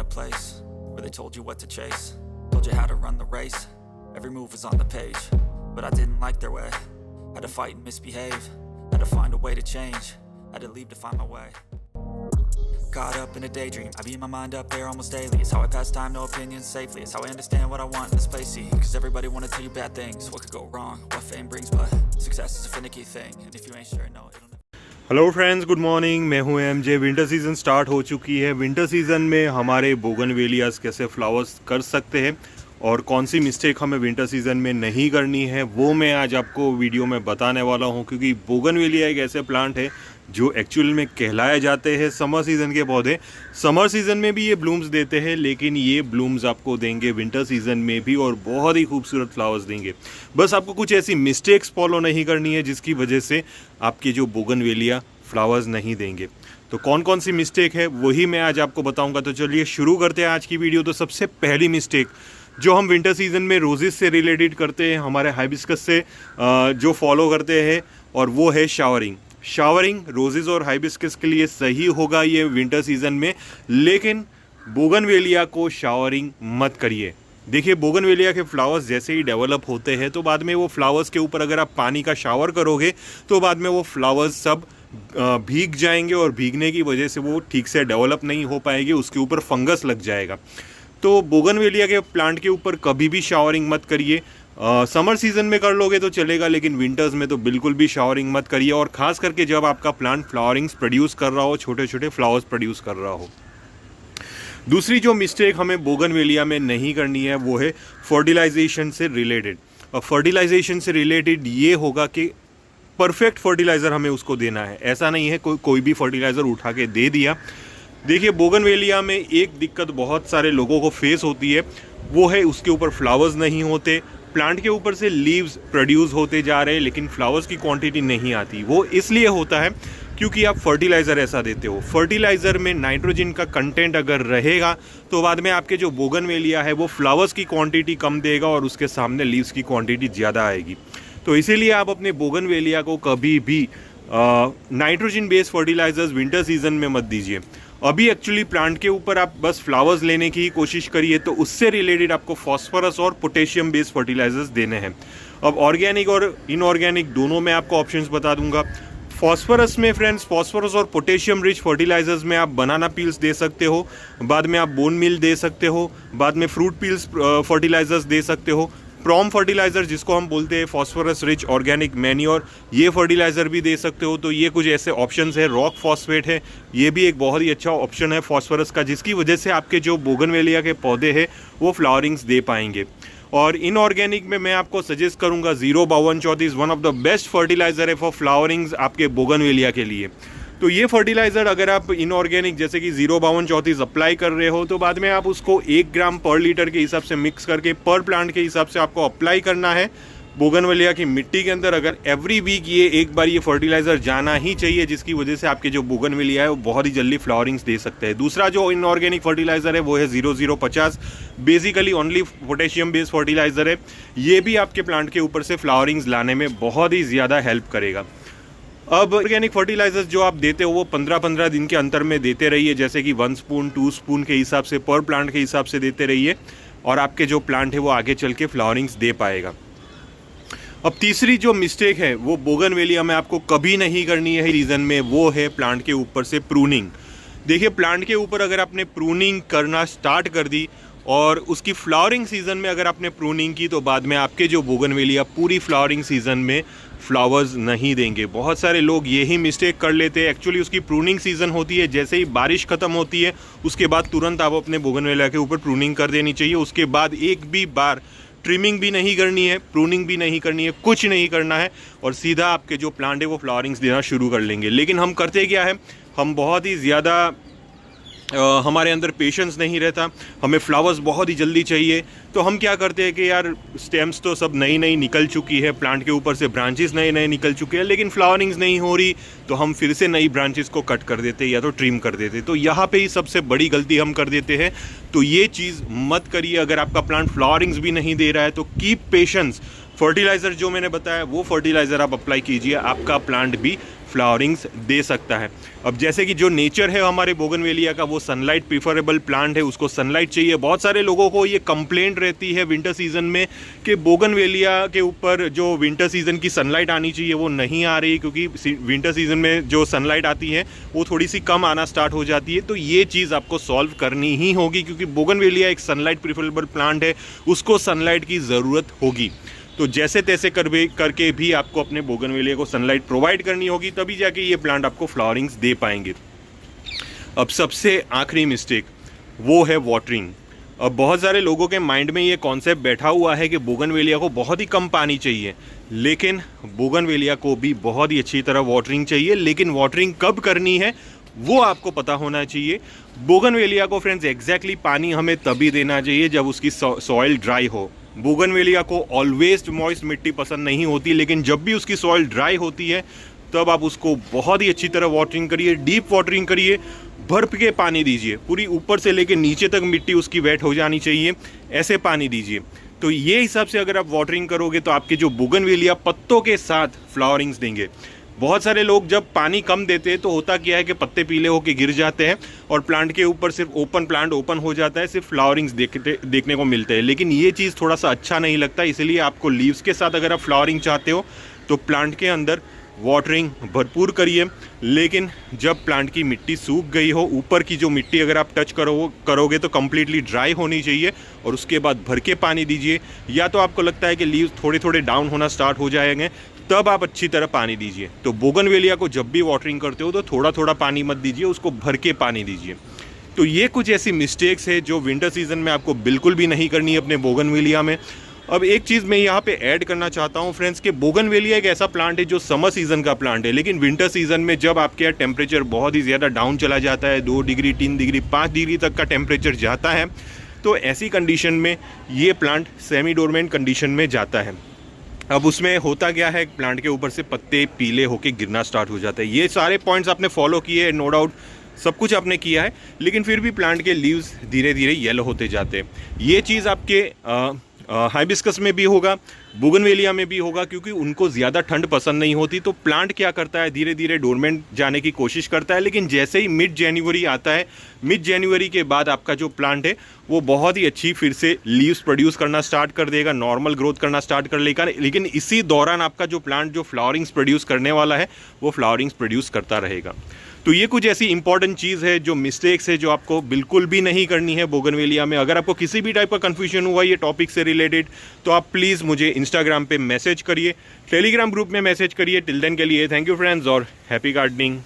place where they told you what to chase, told you how to run the race. Every move was on the page, but I didn't like their way. Had to fight and misbehave, had to find a way to change, had to leave to find my way. Caught up in a daydream, I beat my mind up there almost daily. It's how I pass time, no opinions safely. It's how I understand what I want in this place, see. Cause everybody wanna tell you bad things, what could go wrong, what fame brings. But success is a finicky thing, and if you ain't sure, no, it'll never. Hello friends, good morning. मैं हूं MJ. Winter season start हो चुकी है। Winter season में हमारे बोगनवेलियास कैसे flowers कर सकते हैं और कौन सी मिस्टेक हमें विंटर सीज़न में नहीं करनी है, वो मैं आज आपको वीडियो में बताने वाला हूं। क्योंकि बोगनवेलिया एक ऐसे प्लांट है जो एक्चुअल में कहलाए जाते हैं समर सीज़न के पौधे। समर सीज़न में भी ये ब्लूम्स देते हैं, लेकिन ये ब्लूम्स आपको देंगे विंटर सीज़न में भी और बहुत ही खूबसूरत फ्लावर्स देंगे। बस आपको कुछ ऐसी मिस्टेक्स फॉलो नहीं करनी है जिसकी वजह से आपके जो बोगनवेलिया फ्लावर्स नहीं देंगे। तो कौन कौन सी मिस्टेक है वही मैं आज आपको बताऊंगा। तो चलिए शुरू करते हैं आज की वीडियो। तो सबसे पहली मिस्टेक जो हम विंटर सीज़न में रोजेस से रिलेटेड करते हैं, हमारे हाइबिस्कस से जो फॉलो करते हैं, और वो है शावरिंग। शावरिंग रोजेस और हाइबिस्कस के लिए सही होगा ये विंटर सीज़न में, लेकिन बोगनवेलिया को शावरिंग मत करिए। देखिए, बोगनवेलिया के फ्लावर्स जैसे ही डेवलप होते हैं तो बाद में वो फ्लावर्स के ऊपर अगर आप पानी का शावर करोगे तो बाद में वो फ्लावर्स सब भीग जाएंगे और भीगने की वजह से वो ठीक से डेवलप नहीं हो पाएगी, उसके ऊपर फंगस लग जाएगा। तो बोगनवेलिया के प्लांट के ऊपर कभी भी शावरिंग मत करिए। समर सीज़न में कर लोगे तो चलेगा, लेकिन विंटर्स में तो बिल्कुल भी शावरिंग मत करिए, और ख़ास करके जब आपका प्लांट फ्लावरिंग्स प्रोड्यूस कर रहा हो, छोटे छोटे फ्लावर्स प्रोड्यूस कर रहा हो। दूसरी जो मिस्टेक हमें बोगनवेलिया में नहीं करनी है वो है फर्टिलाइजेशन से रिलेटेड। और फर्टिलाइजेशन से रिलेटेड ये होगा कि परफेक्ट फर्टिलाइज़र हमें उसको देना है। ऐसा नहीं है कोई भी फर्टिलाइज़र उठा के दे दिया। देखिए, बोगनवेलिया में एक दिक्कत बहुत सारे लोगों को फेस होती है, वो है उसके ऊपर फ्लावर्स नहीं होते। प्लांट के ऊपर से लीव्स प्रोड्यूस होते जा रहे हैं लेकिन फ्लावर्स की क्वांटिटी नहीं आती। वो इसलिए होता है क्योंकि आप फर्टिलाइज़र ऐसा देते हो। फर्टिलाइज़र में नाइट्रोजन का कंटेंट अगर रहेगा तो बाद में आपके जो बोगनवेलिया है वो फ्लावर्स की क्वांटिटी कम देगा और उसके सामने लीव्स की क्वांटिटी ज़्यादा आएगी। तो इसीलिए आप अपने बोगनवेलिया को कभी भी nitrogen based fertilisers winter season में मत दीजिए। अभी एक्चुअली प्लांट के ऊपर आप बस फ्लावर्स लेने की ही कोशिश करिए, तो उससे रिलेटेड आपको फॉस्फोरस और पोटेशियम बेस्ड फर्टिलाइजर्स देने हैं। अब ऑर्गेनिक और इनऑर्गेनिक दोनों में आपको ऑप्शंस बता दूंगा। फॉस्फोरस में फ्रेंड्स, फॉस्फोरस और पोटेशियम रिच फर्टिलाइजर्स में आप बनाना पील्स दे सकते हो, बाद में आप बोन मील दे सकते हो, बाद में फ्रूट पील्स फर्टिलाइजर्स दे सकते हो। प्रॉम फर्टिलाइज़र जिसको हम बोलते हैं फॉस्फोरस रिच ऑर्गेनिक मैन्योर, ये फर्टिलाइज़र भी दे सकते हो। तो ये कुछ ऐसे ऑप्शंस है। रॉक फॉस्फेट है, ये भी एक बहुत ही अच्छा ऑप्शन है फॉस्फोरस का, जिसकी वजह से आपके जो बोगनवेलिया के पौधे हैं वो फ्लावरिंग्स दे पाएंगे। और इनऑर्गेनिक में मैं आपको सजेस्ट करूंगा 05234 one of the best fertiliser है फॉर फ्लावरिंग्स आपके बोगनवेलिया के लिए। तो ये फर्टिलाइज़र अगर आप इनऑर्गेनिक जैसे कि 05234 अप्लाई कर रहे हो तो बाद में आप उसको 1 ग्राम पर लीटर के हिसाब से मिक्स करके पर प्लांट के हिसाब से आपको अप्लाई करना है बोगनवेलिया की मिट्टी के अंदर। अगर एवरी वीक ये एक बार ये फर्टिलाइज़र जाना ही चाहिए, जिसकी वजह से आपके जो बोगनवेलिया है वो बहुत ही जल्दी फ्लावरिंग्स दे सकते हैं। दूसरा जो इनऑर्गेनिक फर्टिलाइज़र है वो है 0050, basically only potassium based fertiliser है। ये भी आपके प्लांट के ऊपर से फ्लावरिंग्स लाने में बहुत ही ज़्यादा हेल्प करेगा। अब ऑर्गेनिक फर्टिलाइजर्स जो आप देते हो वो 15-15 दिन के अंतर में देते रहिए, जैसे कि 1 स्पून 2 स्पून के हिसाब से पर प्लांट के हिसाब से देते रहिए, और आपके जो प्लांट है वो आगे चल के फ्लावरिंग्स दे पाएगा। अब तीसरी जो मिस्टेक है वो बोगनवेलिया में आपको कभी नहीं करनी है सीजन में, वो है प्लांट के ऊपर से प्रूनिंग। देखिए, प्लांट के ऊपर अगर आपने प्रूनिंग करना स्टार्ट कर दी और उसकी फ्लावरिंग सीजन में अगर आपने प्रूनिंग की तो बाद में आपके जो बोगनवेलिया पूरी फ्लावरिंग सीजन में फ्लावर्स नहीं देंगे। बहुत सारे लोग यही मिस्टेक कर लेते हैं। एक्चुअली उसकी प्रूनिंग सीजन होती है, जैसे ही बारिश खत्म होती है उसके बाद तुरंत आप अपने बोगनवेलिया के ऊपर प्रूनिंग कर देनी चाहिए। उसके बाद एक भी बार ट्रिमिंग भी नहीं करनी है, प्रूनिंग भी नहीं करनी है, कुछ नहीं करना है, और सीधा आपके जो प्लांट है वो फ्लावरिंग्स देना शुरू कर लेंगे। लेकिन हम करते क्या है, हम बहुत ही ज़्यादा हमारे अंदर पेशेंस नहीं रहता, हमें फ्लावर्स बहुत ही जल्दी चाहिए। तो हम क्या करते हैं कि यार स्टेम्स तो सब नई नई निकल चुकी है, प्लांट के ऊपर से ब्रांचेस नए नए निकल चुके हैं, लेकिन फ्लावरिंग्स नहीं हो रही, तो हम फिर से नई ब्रांचेस को कट कर देते या तो ट्रिम कर देते। तो यहाँ पे ही सबसे बड़ी गलती हम कर देते हैं। तो ये चीज़ मत करिए। अगर आपका प्लांट फ्लावरिंग्स भी नहीं दे रहा है तो कीप पेशेंस। फर्टिलाइज़र जो मैंने बताया वो फर्टिलाइज़र आप अप्लाई कीजिए, आपका प्लांट भी फ्लावरिंग्स दे सकता है। अब जैसे कि जो नेचर है हमारे बोगनवेलिया का, वो सनलाइट प्रीफरेबल प्लांट है, उसको सनलाइट चाहिए। बहुत सारे लोगों को ये कंप्लेंट रहती है विंटर सीजन में कि बोगनवेलिया के ऊपर जो विंटर सीजन की सनलाइट आनी चाहिए वो नहीं आ रही, क्योंकि विंटर सीजन में जो सनलाइट आती है वो थोड़ी सी कम आना स्टार्ट हो जाती है। तो ये चीज़ आपको सॉल्व करनी ही होगी, क्योंकि बोगनवेलिया एक सनलाइट प्रीफरेबल प्लांट है, उसको सनलाइट की ज़रूरत होगी। तो जैसे तैसे करके भी आपको अपने बोगनवेलिया को सनलाइट प्रोवाइड करनी होगी, तभी जाके ये प्लांट आपको फ्लावरिंग्स दे पाएंगे। अब सबसे आखिरी मिस्टेक वो है वाटरिंग। अब बहुत सारे लोगों के माइंड में ये कॉन्सेप्ट बैठा हुआ है कि बोगनवेलिया को बहुत ही कम पानी चाहिए, लेकिन बोगनवेलिया को भी बहुत ही अच्छी तरह वाटरिंग चाहिए। लेकिन वाटरिंग कब करनी है वो आपको पता होना चाहिए। बोगनवेलिया को फ्रेंड्स एग्जैक्टली पानी हमें तभी देना चाहिए जब उसकी सॉइल ड्राई हो। बोगनवेलिया को ऑलवेज मॉइस्ट मिट्टी पसंद नहीं होती, लेकिन जब भी उसकी सॉइल ड्राई होती है तब आप उसको बहुत ही अच्छी तरह वाटरिंग करिए, डीप वाटरिंग करिए, भर के पानी दीजिए, पूरी ऊपर से लेकर नीचे तक मिट्टी उसकी वेट हो जानी चाहिए, ऐसे पानी दीजिए। तो ये हिसाब से अगर आप वाटरिंग करोगे तो आपके जो बोगनवेलिया पत्तों के साथ फ्लावरिंग्स देंगे। बहुत सारे लोग जब पानी कम देते हैं तो होता क्या है कि पत्ते पीले होकर गिर जाते हैं और प्लांट के ऊपर सिर्फ प्लांट ओपन हो जाता है, सिर्फ फ्लावरिंग्स देखने को मिलते हैं। लेकिन ये चीज़ थोड़ा सा अच्छा नहीं लगता, इसलिए आपको लीव्स के साथ अगर आप फ्लावरिंग चाहते हो तो प्लांट के अंदर वाटरिंग भरपूर करिए। लेकिन जब प्लांट की मिट्टी सूख गई हो, ऊपर की जो मिट्टी अगर आप टच करोगे तो कम्प्लीटली ड्राई होनी चाहिए, और उसके बाद भर के पानी दीजिए। या तो आपको लगता है कि लीव्स थोड़े थोड़े डाउन होना स्टार्ट हो जाएंगे, तब आप अच्छी तरह पानी दीजिए। तो बोगनवेलिया को जब भी वाटरिंग करते हो तो थोड़ा थोड़ा पानी मत दीजिए, उसको भर के पानी दीजिए। तो ये कुछ ऐसी मिस्टेक्स है जो विंटर सीजन में आपको बिल्कुल भी नहीं करनी है अपने बोगनवेलिया में। अब एक चीज़ मैं यहाँ पे ऐड करना चाहता हूँ फ्रेंड्स कि बोगनवेलिया एक ऐसा प्लांट है जो समर सीज़न का प्लांट है, लेकिन विंटर सीज़न में जब आपके यहाँ टेम्परेचर बहुत ही ज़्यादा डाउन चला जाता है, 2 डिग्री 3 डिग्री 5 डिग्री तक का टेम्परेचर जाता है, तो ऐसी कंडीशन में ये प्लांट सेमी डोरमेंट कंडीशन में जाता है। अब उसमें होता क्या है, प्लांट के ऊपर से पत्ते पीले होके गिरना स्टार्ट हो जाता है। ये सारे पॉइंट्स आपने फॉलो किए, नो डाउट सब कुछ आपने किया है, लेकिन फिर भी प्लांट के लीव्स धीरे धीरे येलो होते जाते हैं। ये चीज़ आपके हाइबिस्कस में भी होगा, बोगनवेलिया में भी होगा, क्योंकि उनको ज़्यादा ठंड पसंद नहीं होती। तो प्लांट क्या करता है, धीरे धीरे डोरमेंट जाने की कोशिश करता है। लेकिन जैसे ही मिड जनवरी आता है, मिड जनवरी के बाद आपका जो प्लांट है वो बहुत ही अच्छी फिर से लीव्स प्रोड्यूस करना स्टार्ट कर देगा, नॉर्मल ग्रोथ करना स्टार्ट कर लेगा। लेकिन इसी दौरान आपका जो प्लांट जो फ्लावरिंग्स प्रोड्यूस करने वाला है वो फ्लावरिंग्स प्रोड्यूस करता रहेगा। तो ये कुछ ऐसी इंपॉर्टेंट चीज़ है, जो मिस्टेक्स है, जो आपको बिल्कुल भी नहीं करनी है बोगनवेलिया में। अगर आपको किसी भी टाइप का कन्फ्यूजन हुआ ये टॉपिक से रिलेटेड, तो आप प्लीज़ मुझे इंस्टाग्राम पे मैसेज करिए, टेलीग्राम ग्रुप में मैसेज करिए। टिल देन के लिए थैंक यू फ्रेंड्स और हैप्पी गार्डनिंग।